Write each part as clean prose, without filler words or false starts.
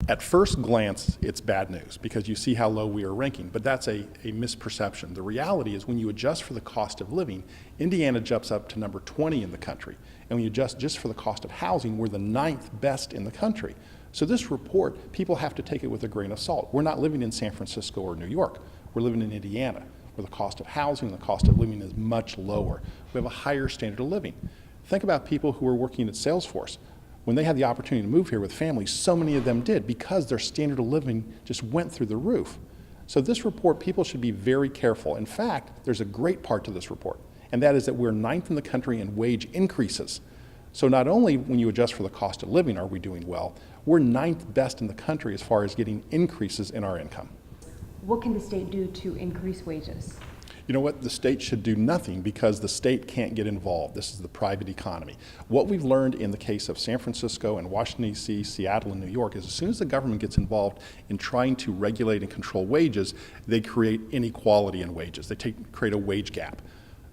At first glance, it's bad news because you see how low we are ranking, but that's a misperception. The reality is when you adjust for the cost of living, Indiana jumps up to number 20 in the country. And when you adjust just for the cost of housing, we're the 9th best in the country. So this report, people have to take it with a grain of salt. We're not living in San Francisco or New York. We're living in Indiana, where the cost of housing and the cost of living is much lower. We have a higher standard of living. Think about people who are working at Salesforce. When they had the opportunity to move here with families, so many of them did because their standard of living just went through the roof. So this report, people should be very careful. In fact, there's a great part to this report, and that is that we're 9th in the country in wage increases. So not only when you adjust for the cost of living are we doing well, we're 9th best in the country as far as getting increases in our income. What can the state do to increase wages? You know what? The state should do nothing because the state can't get involved. This is the private economy. What we've learned in the case of San Francisco and Washington, D.C., Seattle, and New York is as soon as the government gets involved in trying to regulate and control wages, they create inequality in wages. They create a wage gap.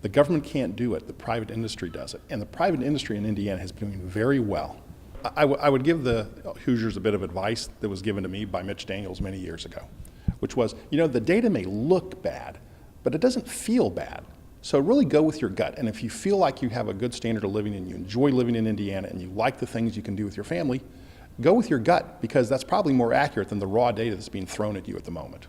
The government can't do it. The private industry does it. And the private industry in Indiana has been doing very well. I would give the Hoosiers a bit of advice that was given to me by Mitch Daniels many years ago, which was, you know, the data may look bad, but it doesn't feel bad. So really go with your gut. And if you feel like you have a good standard of living and you enjoy living in Indiana and you like the things you can do with your family, go with your gut because that's probably more accurate than the raw data that's being thrown at you at the moment.